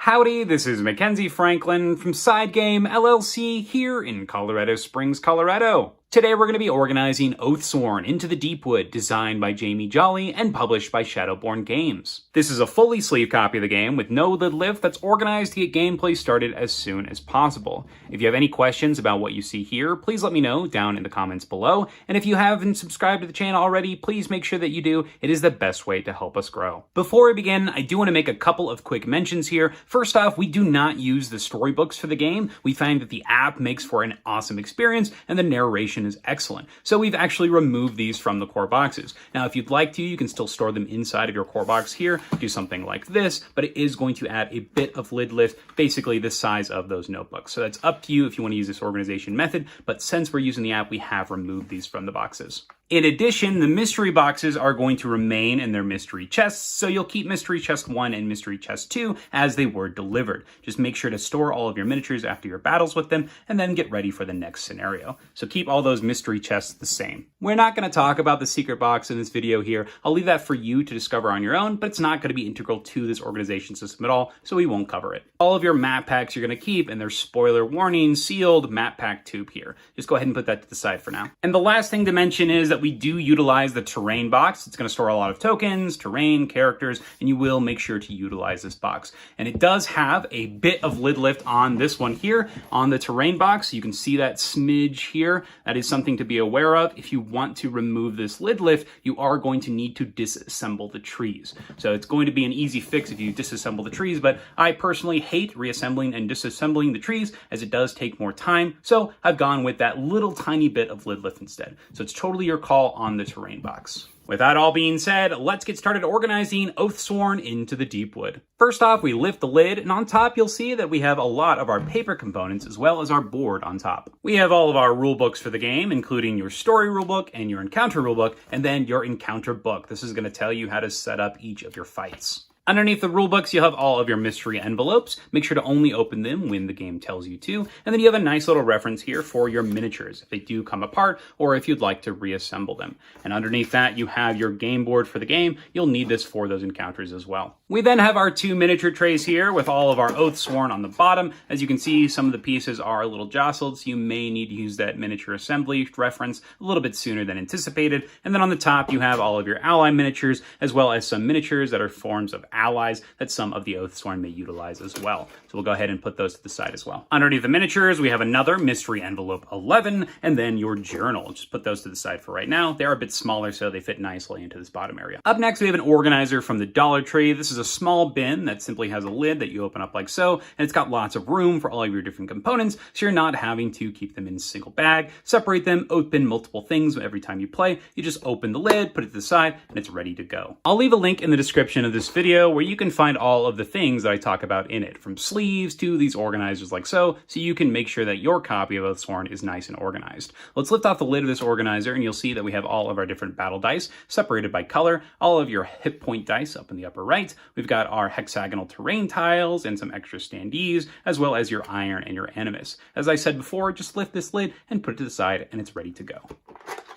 Howdy, this is Mackenzie Franklin from SideGame LLC here in Colorado Springs, Colorado. Today we're going to be organizing Oathsworn into the Deepwood, designed by Jamie Jolly and published by Shadowborn Games. This is a fully sleeved copy of the game with no lid lift that's organized to get gameplay started as soon as possible. If you have any questions about what you see here, please let me know down in the comments below. And if you haven't subscribed to the channel already, please make sure that you do. It is the best way to help us grow. Before we begin, I do want to make a couple of quick mentions here. First off, we do not use the storybooks for the game. We find that the app makes for an awesome experience and the narration is excellent. So we've actually removed these from the core boxes. Now, if you'd like to, you can still store them inside of your core box here, do something like this, but it is going to add a bit of lid lift, basically the size of those notebooks. So that's up to you if you want to use this organization method, but since we're using the app, we have removed these from the boxes. In addition, the mystery boxes are going to remain in their mystery chests, so you'll keep mystery chest 1 and mystery chest 2 as they were delivered. Just make sure to store all of your miniatures after your battles with them, and then get ready for the next scenario. So keep all those mystery chests the same. We're not going to talk about the secret box in this video here. I'll leave that for you to discover on your own, but it's not going to be integral to this organization system at all, so we won't cover it. All of your map packs you're going to keep, and there's spoiler warning, sealed map pack tube here. Just go ahead and put that to the side for now. And the last thing to mention is that we do utilize the terrain box. It's going to store a lot of tokens, terrain, characters, and you will make sure to utilize this box. And it does have a bit of lid lift on this one here, on the terrain box. You can see that smidge here. That is something to be aware of. If you want to remove this lid lift, you are going to need to disassemble the trees. So it's going to be an easy fix if you disassemble the trees, but I personally hate reassembling and disassembling the trees as it does take more time. So I've gone with that little tiny bit of lid lift instead. So it's totally your call on the terrain box. With that all being said, let's get started organizing Oathsworn into the Deepwood. First off, we lift the lid, and on top you'll see that we have a lot of our paper components as well as our board on top. We have all of our rulebooks for the game, including your story rulebook and your encounter rulebook, and then your encounter book. This is going to tell you how to set up each of your fights. Underneath the rulebooks, you'll have all of your mystery envelopes. Make sure to only open them when the game tells you to. And then you have a nice little reference here for your miniatures, if they do come apart, or if you'd like to reassemble them. And underneath that, you have your game board for the game. You'll need this for those encounters as well. We then have our 2 miniature trays here with all of our Oathsworn on the bottom. As you can see, some of the pieces are a little jostled, so you may need to use that miniature assembly reference a little bit sooner than anticipated. And then on the top, you have all of your ally miniatures, as well as some miniatures that are forms of allies that some of the Oathsworn may utilize as well. So we'll go ahead and put those to the side as well. Underneath the miniatures, we have another mystery envelope 11, and then your journal. Just put those to the side for right now. They are a bit smaller, so they fit nicely into this bottom area. Up next, we have an organizer from the Dollar Tree. This is a small bin that simply has a lid that you open up like so, and it's got lots of room for all of your different components, so you're not having to keep them in a single bag, separate them, open multiple things every time you play. You just open the lid, put it to the side, and it's ready to go. I'll leave a link in the description of this video where you can find all of the things that I talk about in it, from sleeves to these organizers like so you can make sure that your copy of Oathsworn is nice and organized. Let's lift off the lid of this organizer, and you'll see that we have all of our different battle dice separated by color, all of your hit point dice up in the upper right. We've got our hexagonal terrain tiles and some extra Standees, as well as your iron and your Animus. As I said before, just lift this lid and put it to the side, and it's ready to go.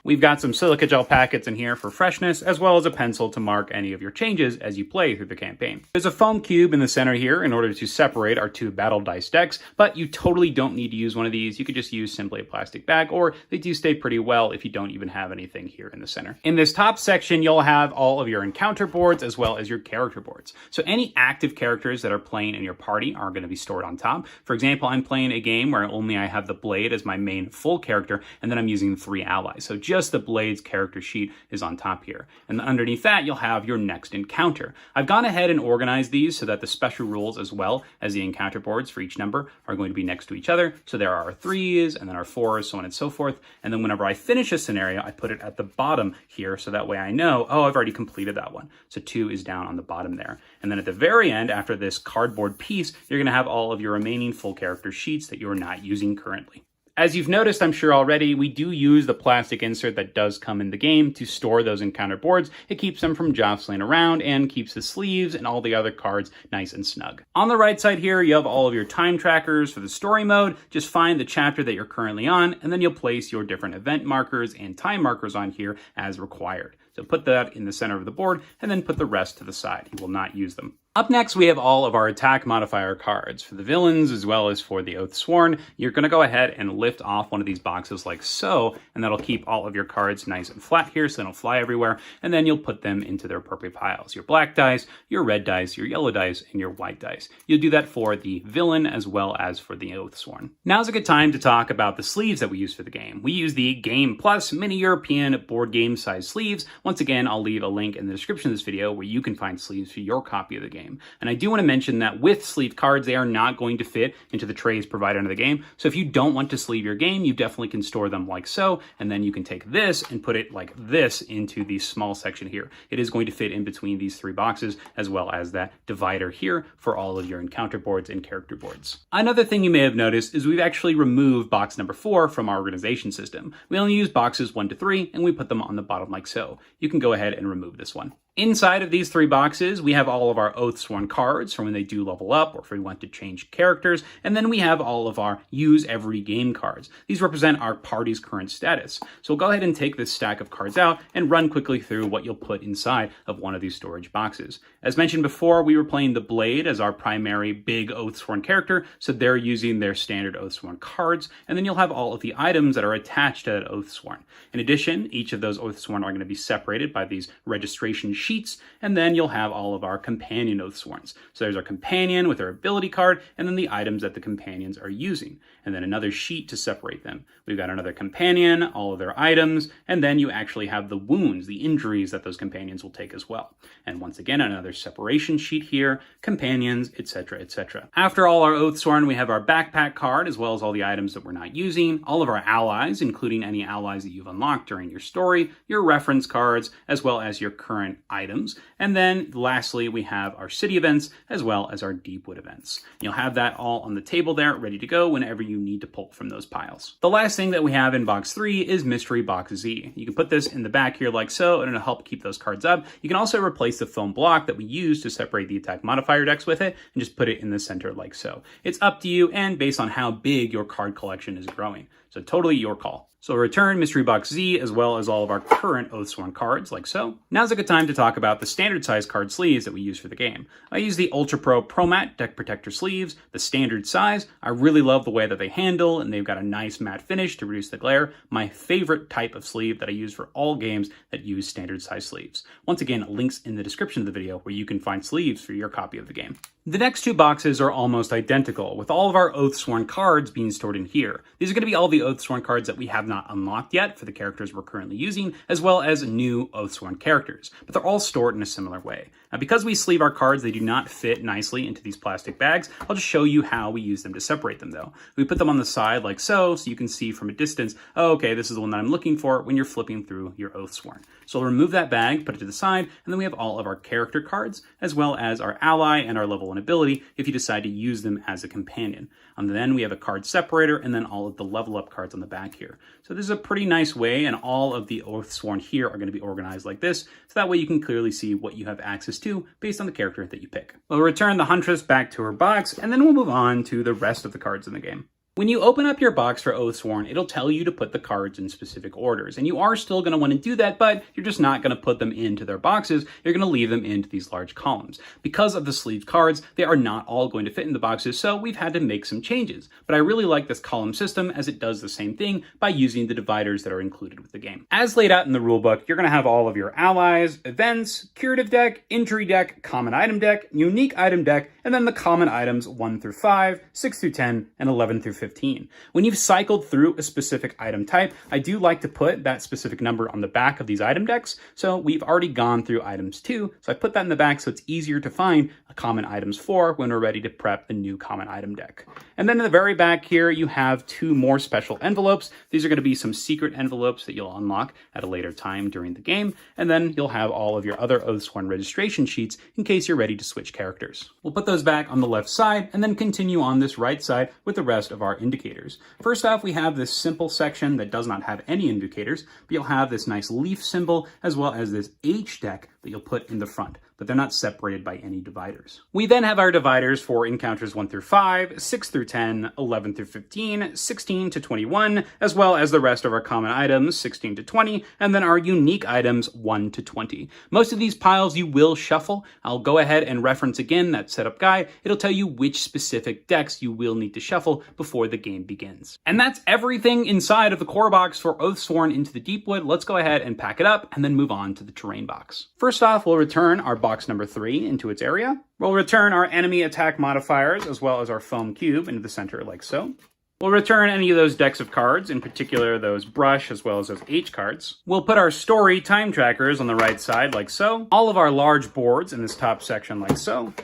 We've got some silica gel packets in here for freshness, as well as a pencil to mark any of your changes as you play through the campaign. There's a foam cube in the center here in order to separate our 2 battle dice decks, but you totally don't need to use one of these. You could just use simply a plastic bag, or they do stay pretty well if you don't even have anything here in the center. In this top section, you'll have all of your encounter boards as well as your character boards. So any active characters that are playing in your party are going to be stored on top. For example, I'm playing a game where only I have the Blade as my main full character, and then I'm using 3 allies. So just the Blade's character sheet is on top here. And underneath that, you'll have your next encounter. I've gone ahead and organized these so that the special rules as well as the encounter boards for each number are going to be next to each other. So there are our 3s and then our 4s, so on and so forth. And then whenever I finish a scenario, I put it at the bottom here, so that way I know, oh, I've already completed that one. So 2 is down on the bottom there. And then at the very end, after this cardboard piece, you're going to have all of your remaining full character sheets that you're not using currently. As you've noticed, I'm sure already, we do use the plastic insert that does come in the game to store those encounter boards. It keeps them from jostling around and keeps the sleeves and all the other cards nice and snug. On the right side here, you have all of your time trackers for the story mode. Just find the chapter that you're currently on, and then you'll place your different event markers and time markers on here as required. So put that in the center of the board, and then put the rest to the side. You will not use them. Up next, we have all of our attack modifier cards. For the villains, as well as for the Oathsworn, you're going to go ahead and lift off one of these boxes like so, and that'll keep all of your cards nice and flat here so they don't fly everywhere, and then you'll put them into their appropriate piles. Your black dice, your red dice, your yellow dice, and your white dice. You'll do that for the villain as well as for the Oathsworn. Now's a good time to talk about the sleeves that we use for the game. We use the Game Plus Mini European board game size sleeves. Once again, I'll leave a link in the description of this video where you can find sleeves for your copy of the game. And I do want to mention that with sleeve cards, they are not going to fit into the trays provided under the game. So if you don't want to sleeve your game, you definitely can store them like so, and then you can take this and put it like this into the small section here. It is going to fit in between these three boxes, as well as that divider here for all of your encounter boards and character boards. Another thing you may have noticed is we've actually removed box number 4 from our organization system. We only use boxes 1 to 3, and we put them on the bottom like so. You can go ahead and remove this one. Inside of these 3 boxes, we have all of our Oathsworn cards for when they do level up or if we want to change characters, and then we have all of our use every game cards. These represent our party's current status. So we'll go ahead and take this stack of cards out and run quickly through what you'll put inside of one of these storage boxes. As mentioned before, we were playing the Blade as our primary big Oathsworn character, so they're using their standard Oathsworn cards, and then you'll have all of the items that are attached to that Oathsworn. In addition, each of those Oathsworn are going to be separated by these registration sheets, and then you'll have all of our companion Oathsworns. So there's our companion with their ability card, and then the items that the companions are using, and then another sheet to separate them. We've got another companion, all of their items, and then you actually have the wounds, the injuries that those companions will take as well. And once again, another separation sheet here, companions, etc., etc. After all our Oathsworn, we have our backpack card, as well as all the items that we're not using, all of our allies, including any allies that you've unlocked during your story, your reference cards, as well as your current items. And then lastly, we have our city events, as well as our Deepwood events. You'll have that all on the table there, ready to go whenever you need to pull from those piles. The last thing that we have in box 3 is Mystery Box Z. You can put this in the back here like so, and it'll help keep those cards up. You can also replace the foam block that we use to separate the attack modifier decks with it, and just put it in the center like so. It's up to you, and based on how big your card collection is growing. So totally your call. So return Mystery Box Z as well as all of our current Oathsworn cards, like so. Now's a good time to talk about the standard size card sleeves that we use for the game. I use the Ultra Pro Pro Matte Deck Protector sleeves, the standard size. I really love the way that they handle, and they've got a nice matte finish to reduce the glare. My favorite type of sleeve that I use for all games that use standard size sleeves. Once again, links in the description of the video where you can find sleeves for your copy of the game. The next 2 boxes are almost identical, with all of our Oathsworn cards being stored in here. These are going to be all the Oathsworn cards that we have not unlocked yet for the characters we're currently using, as well as new Oathsworn characters, but they're all stored in a similar way. Now, because we sleeve our cards, they do not fit nicely into these plastic bags. I'll just show you how we use them to separate them, though. We put them on the side like so you can see from a distance, oh, okay, this is the one that I'm looking for when you're flipping through your Oathsworn. So I'll remove that bag, put it to the side, and then we have all of our character cards, as well as our ally and our level 1 ability if you decide to use them as a companion. And then we have a card separator, and then all of the level up cards on the back here. So this is a pretty nice way, and all of the Oathsworn here are going to be organized like this, so that way you can clearly see what you have access to based on the character that you pick. We'll return the Huntress back to her box, and then we'll move on to the rest of the cards in the game. When you open up your box for Oathsworn, it'll tell you to put the cards in specific orders, and you are still going to want to do that, but you're just not going to put them into their boxes. You're going to leave them into these large columns. Because of the sleeved cards, they are not all going to fit in the boxes, so we've had to make some changes. But I really like this column system as it does the same thing by using the dividers that are included with the game. As laid out in the rulebook, you're going to have all of your allies, events, curative deck, injury deck, common item deck, unique item deck, and then the common items 1 through 5, 6 through 10, and 11 through 15. When you've cycled through a specific item type, I do like to put that specific number on the back of these item decks. So we've already gone through items 2, so I put that in the back so it's easier to find a common items 4 when we're ready to prep the new common item deck. And then in the very back here, you have 2 more special envelopes. These are going to be some secret envelopes that you'll unlock at a later time during the game. And then you'll have all of your other Oathsworn registration sheets in case you're ready to switch characters. We'll put those back on the left side and then continue on this right side with the rest of our indicators. First off, we have this simple section that does not have any indicators, but you'll have this nice leaf symbol as well as this H deck that you'll put in the front. but they're not separated by any dividers. We then have our dividers for encounters 1 through 5, 6 through 10, 11 through 15, 16 to 21, as well as the rest of our common items, 16 to 20, and then our unique items, 1 to 20. Most of these piles you will shuffle. I'll go ahead and reference again that setup guide. It'll tell you which specific decks you will need to shuffle before the game begins. And that's everything inside of the core box for Oathsworn Into the Deepwood. Let's go ahead and pack it up and then move on to the terrain box. First off, we'll return our box number 3 into its area. We'll return our enemy attack modifiers as well as our foam cube into the center like so. We'll return any of those decks of cards, in particular those brush as well as those H cards. We'll put our story time trackers on the right side like so. All of our large boards in this top section like so.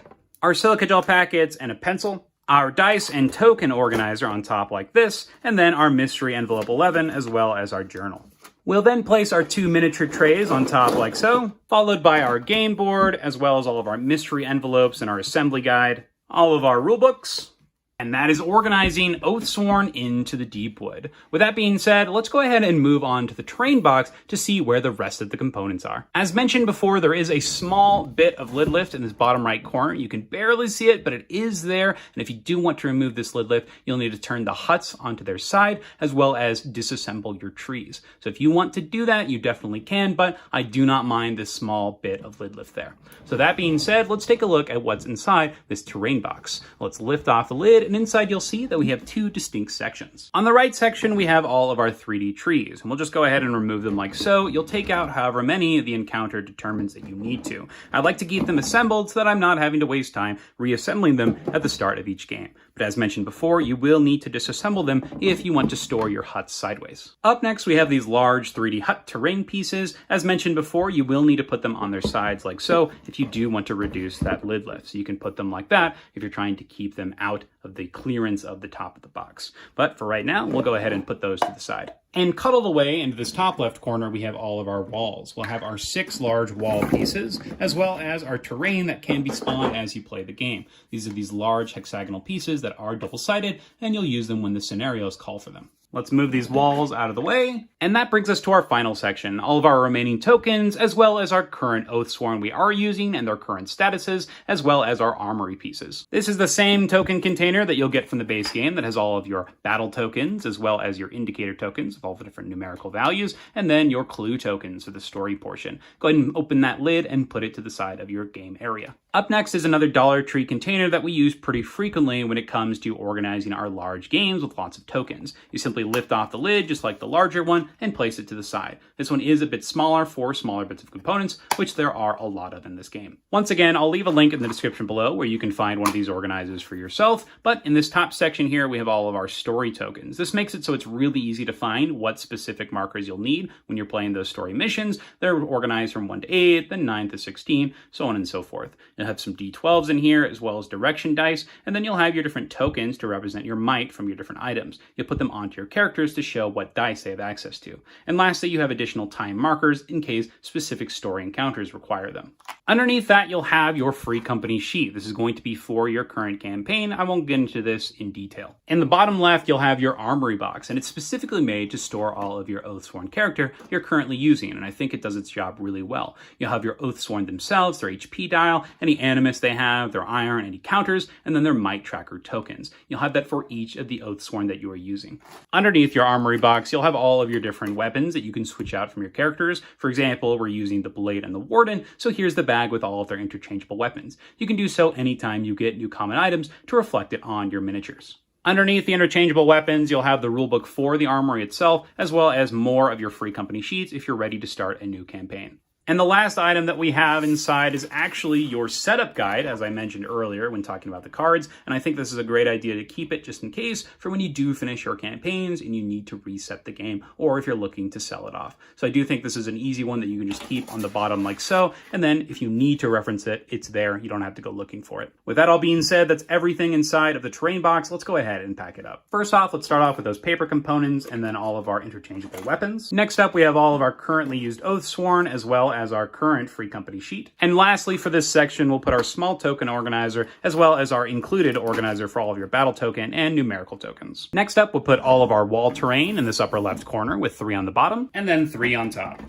Our silica gel packets and a pencil. Our dice and token organizer on top like this, and then our mystery envelope 11 as well as our journal. We'll then place our 2 miniature trays on top like so, followed by our game board as well as all of our mystery envelopes and our assembly guide, all of our rule books, and that is organizing Oathsworn Into the Deepwood. With that being said, let's go ahead and move on to the terrain box to see where the rest of the components are. As mentioned before, there is a small bit of lid lift in this bottom right corner. You can barely see it, but it is there. And if you do want to remove this lid lift, you'll need to turn the huts onto their side as well as disassemble your trees. So if you want to do that, you definitely can, but I do not mind this small bit of lid lift there. So that being said, let's take a look at what's inside this terrain box. Let's lift off the lid, and inside you'll see that we have 2 distinct sections. On the right section, we have all of our 3D trees, and we'll just go ahead and remove them like so. You'll take out however many the encounter determines that you need to. I'd like to keep them assembled so that I'm not having to waste time reassembling them at the start of each game. But as mentioned before, you will need to disassemble them if you want to store your huts sideways. Up next, we have these large 3D hut terrain pieces. As mentioned before, you will need to put them on their sides like so if you do want to reduce that lid lift. So you can put them like that if you're trying to keep them out of the clearance of the top of the box. But for right now, we'll go ahead and put those to the side. And cuddled away into this top left corner, we have all of our walls. We'll have our 6 large wall pieces, as well as our terrain that can be spawned as you play the game. These are these large hexagonal pieces that are double-sided, and you'll use them when the scenarios call for them. Let's move these walls out of the way. And that brings us to our final section, all of our remaining tokens, as well as our current Oathsworn we are using and their current statuses, as well as our armory pieces. This is the same token container that you'll get from the base game that has all of your battle tokens, as well as your indicator tokens of all the different numerical values, and then your clue tokens for the story portion. Go ahead and open that lid and put it to the side of your game area. Up next is another Dollar Tree container that we use pretty frequently when it comes to organizing our large games with lots of tokens. You simply lift off the lid, just like the larger one, and place it to the side. This one is a bit smaller for smaller bits of components, which there are a lot of in this game. Once again, I'll leave a link in the description below where you can find one of these organizers for yourself, but in this top section here, we have all of our story tokens. This makes it so it's really easy to find what specific markers you'll need when you're playing those story missions. They're organized from 1 to 8, then 9 to 16, so on and so forth. You'll have some D12s in here, as well as direction dice, and then you'll have your different tokens to represent your might from your different items. You'll put them onto your characters to show what dice they have access to. And lastly, you have additional time markers in case specific story encounters require them. Underneath that, you'll have your free company sheet. This is going to be for your current campaign. I won't get into this in detail. In the bottom left, you'll have your armory box, and it's specifically made to store all of your Oathsworn character you're currently using, and I think it does its job really well. You'll have your Oathsworn themselves, their HP dial, any Animus they have, their iron, any counters, and then their might tracker tokens. You'll have that for each of the Oathsworn that you are using. Underneath your armory box, you'll have all of your different weapons that you can switch out from your characters. For example, we're using the Blade and the Warden, so here's the bag with all of their interchangeable weapons. You can do so anytime you get new common items to reflect it on your miniatures. Underneath the interchangeable weapons, you'll have the rulebook for the armory itself, as well as more of your free company sheets if you're ready to start a new campaign. And the last item that we have inside is actually your setup guide, as I mentioned earlier when talking about the cards, and I think this is a great idea to keep it just in case for when you do finish your campaigns and you need to reset the game, or if you're looking to sell it off. So I do think this is an easy one that you can just keep on the bottom like so, and then if you need to reference it, it's there. You don't have to go looking for it. With that all being said, that's everything inside of the terrain box. Let's go ahead and pack it up. First off, let's start off with those paper components and then all of our interchangeable weapons. Next up, we have all of our currently used Oathsworn, as well as our current free company sheet. And lastly, for this section, we'll put our small token organizer, as well as our included organizer for all of your battle token and numerical tokens. Next up, we'll put all of our wall terrain in this upper left corner with 3 on the bottom, and then 3 on top.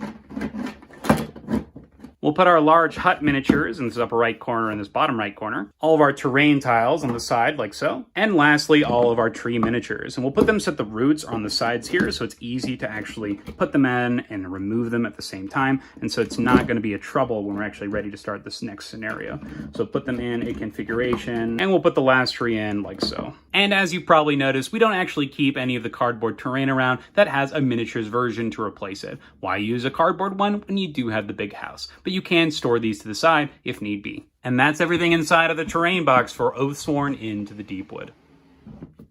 We'll put our large hut miniatures in this upper right corner and this bottom right corner, all of our terrain tiles on the side like so, and lastly all of our tree miniatures. And we'll put them so that the roots are on the sides here, so it's easy to actually put them in and remove them at the same time, and so it's not going to be a trouble when we're actually ready to start this next scenario. So put them in a configuration, and we'll put the last tree in like so. And as you probably noticed, we don't actually keep any of the cardboard terrain around that has a miniatures version to replace it. Why use a cardboard one when you do have the big house? But you can store these to the side if need be. And that's everything inside of the terrain box for Oathsworn Into the Deepwood.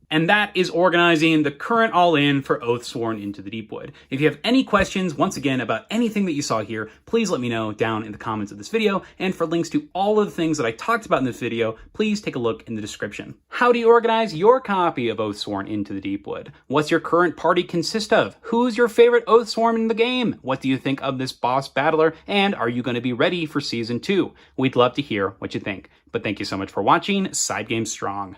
And that is organizing the current all-in for Oathsworn Into the Deepwood. If you have any questions, once again, about anything that you saw here, please let me know down in the comments of this video. And for links to all of the things that I talked about in this video, please take a look in the description. How do you organize your copy of Oathsworn Into the Deepwood? What's your current party consist of? Who's your favorite Oathsworn in the game? What do you think of this boss battler? And are you going to be ready for Season 2? We'd love to hear what you think. But thank you so much for watching SideGame Strong.